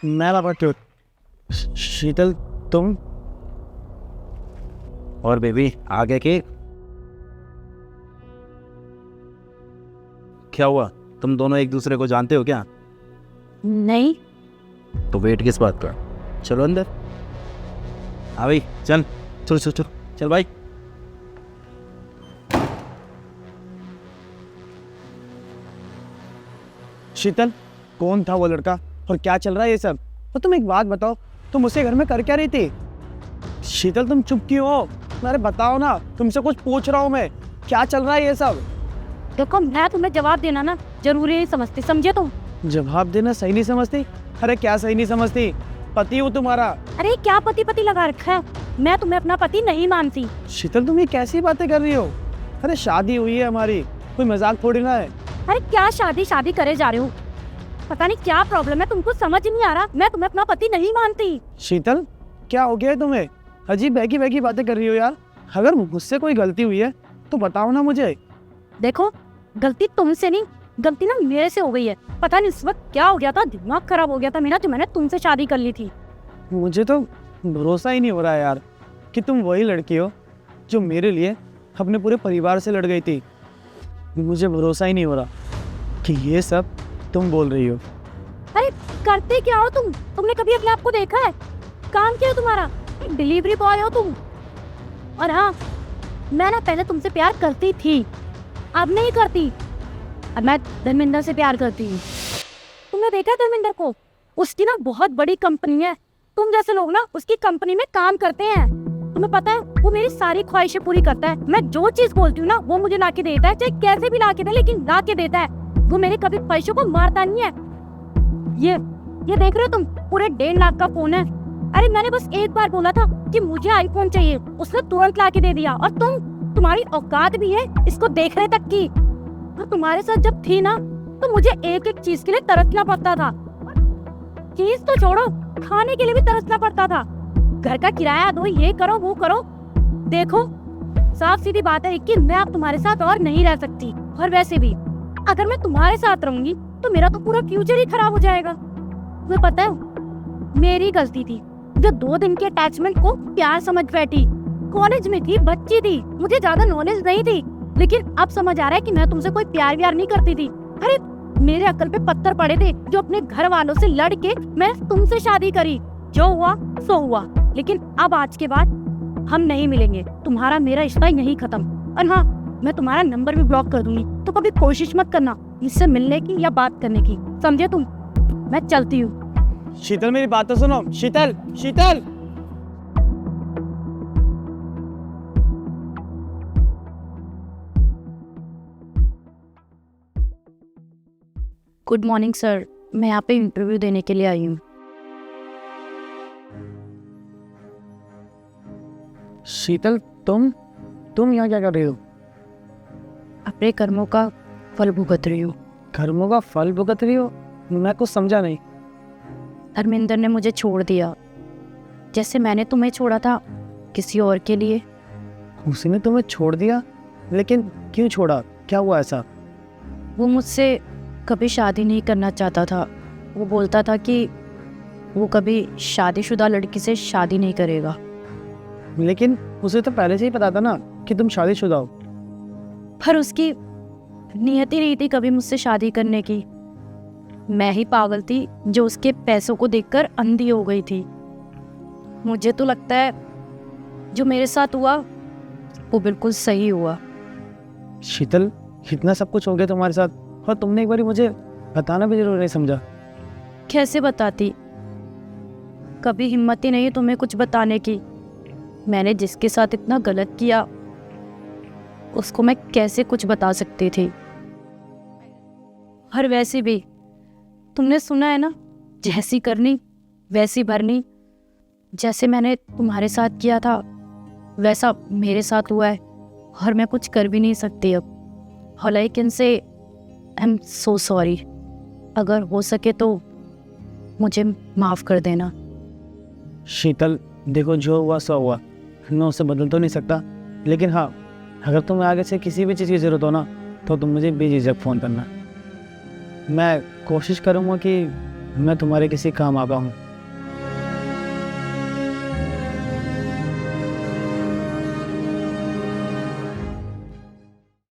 मैं बाबा क्यों? शीतल तुम? और बेबी आगे की क्या हुआ? तुम दोनों एक दूसरे को जानते हो क्या? नहीं। तो वेट किस बात का? चलो अंदर। हाँ भाई चल चल चल चल चल भाई। शीतल, कौन था वो लड़का और क्या चल रहा है ये सब? तो तुम एक बात बताओ, तुम उसे घर में कर क्या रही थी? शीतल तुम चुप क्यों हो? अरे बताओ ना, तुमसे कुछ पूछ रहा हूँ मैं, क्या चल रहा है ये सब? देखो, मैं तुम्हें जवाब देना ना जरूरी नहीं समझती, समझे तुम? जवाब देना सही नहीं समझती? अरे क्या सही नहीं समझती? पति हूँ तुम्हारा। अरे क्या पति पति लगा रखा है? मैं तुम्हें अपना पति नहीं मानती। शीतल तुम ये कैसी बातें कर रही हो? अरे शादी हुई है हमारी, कोई मजाक थोड़ी ना है। अरे क्या शादी शादी करे जा रहे हो? पता नहीं क्या प्रॉब्लम है, तुमको समझ नहीं आ रहा। मैं तुम्हें अपना पति नहीं मानती। शीतल क्या हो गया है तुम्हें? अजीब बहकी बहकी बातें कर रही हो यार। अगर मुझसे कोई गलती हुई है तो बताओ ना मुझे। देखो, गलती तुमसे नहीं, गलती ना मेरे से हो गई है। पता नहीं इस वक्त क्या हो गया था, दिमाग खराब हो गया था मेरा, जो मैंने तुमसे शादी कर ली थी। मुझे तो भरोसा ही नहीं हो रहा है यार कि तुम वही लड़की हो जो मेरे लिए अपने पूरे परिवार से लड़ गई थी। मुझे भरोसा ही नहीं हो रहा कि ये सब तुम बोल रही हो। अरे करते क्या हो तुम? तुमने कभी अपने आप को देखा है? काम क्या है तुम्हारा? डिलीवरी बॉय हो तुम। और हाँ, मैं ना पहले तुमसे प्यार करती थी, अब नहीं करती। अब मैं धर्मेंद्र से प्यार करती हूँ। तुमने देखा धर्मेंद्र को? उसकी ना बहुत बड़ी कंपनी है। तुम जैसे लोग ना उसकी कंपनी में काम करते हैं। तुम्हें पता है, वो मेरी सारी ख्वाहिशें पूरी करता है। मैं जो चीज बोलती हूँ ना वो मुझे लाके देता है, चाहे कैसे भी लाके दे, लेकिन लाके देता है। वो मेरे कभी ख्वाहिशों को मारता नहीं है। ये देख रहे हो तुम? पूरे 1.5 लाख का फोन है। अरे मैंने बस एक बार बोला था कि मुझे आईफोन चाहिए, उसने तुरंत लाके दे दिया। और तुम्हारी औकात भी है इसको देखने तक की। और तुम्हारे साथ जब थी ना तो मुझे एक एक चीज के लिए तरसना पड़ता था। चीज तो छोड़ो, खाने के लिए भी तरसना पड़ता था। घर का किराया दो, ये करो वो करो। देखो, साफ सीधी बात है कि मैं अब तुम्हारे साथ और नहीं रह सकती। और वैसे भी अगर मैं तुम्हारे साथ रहूंगी तो मेरा तो पूरा फ्यूचर ही खराब हो जाएगा। तुम्हें पता है, मेरी गलती थी जो 2 दिन के अटैचमेंट को प्यार समझ बैठी। कॉलेज में थी, बच्ची थी, मुझे ज्यादा नॉलेज नहीं थी, लेकिन अब समझ आ रहा है कि मैं तुमसे कोई प्यार व्यार नहीं करती थी। अरे मेरे अक्ल पे पत्थर पड़े थे जो अपने घर वालों से लड़ के मैं तुमसे शादी करी। जो हुआ सो हुआ, लेकिन अब आज के बाद हम नहीं मिलेंगे। तुम्हारा मेरा रिश्ता यहीं खत्म। और हाँ, मैं तुम्हारा नंबर भी ब्लॉक कर दूंगी, तो कभी कोशिश मत करना मुझसे मिलने की या बात करने की, समझे तुम? मैं चलती हूँ। शीतल मेरी बात तो सुनो। शीतल, शीतल। गुड मॉर्निंग सर, मैं यहाँ पे इंटरव्यू देने के लिए आई हूँ। शीतल तुम यहाँ क्या कर रही हो? अपने कर्मों का फल भुगत रही हूँ। कर्मों का फल भुगत रही हो? मैं कुछ समझा नहीं। धर्मेंद्र ने मुझे छोड़ दिया, जैसे मैंने तुम्हें छोड़ा था किसी और के लिए। उसने तुम्हें छोड़ दिया? लेकिन क्यों छोड़ा? क्या हुआ ऐसा? वो मुझसे कभी शादी नहीं करना चाहता था। वो बोलता था कि वो कभी शादीशुदा लड़की से शादी नहीं करेगा। लेकिन उसे तो पहले से ही पता था ना कि तुम शादीशुदा हो। पर उसकी नियत ही नहीं थी कभी मुझसे शादी करने की। मैं ही पागल थी जो उसके पैसों को देखकर अंधी हो गई थी। मुझे तो लगता है जो मेरे साथ हुआ वो बिल्कुल सही हुआ। शीतल, इतना सब कुछ हो गया तुम्हारे साथ और तुमने एक बार मुझे बताना भी जरूर नहीं समझा। कैसे बताती? कभी हिम्मत ही नहीं तुम्हें कुछ बताने की। मैंने जिसके साथ इतना गलत किया उसको मैं कैसे कुछ बता सकती थी? और वैसे भी तुमने सुना है ना, जैसी करनी वैसी भरनी। जैसे मैंने तुम्हारे साथ किया था वैसा मेरे साथ हुआ है, और मैं कुछ कर भी नहीं सकती अब। हालांकि इनसे आई एम सो सॉरी। अगर हो सके तो मुझे माफ़ कर देना। शीतल देखो, जो हुआ सो हुआ, मैं उसे बदल तो नहीं सकता, लेकिन हाँ, अगर तुम्हें आगे से किसी भी चीज़ की ज़रूरत हो ना तो तुम मुझे बेझिझक फ़ोन करना। मैं कोशिश करूँगा कि मैं तुम्हारे किसी काम आ गया हूँ।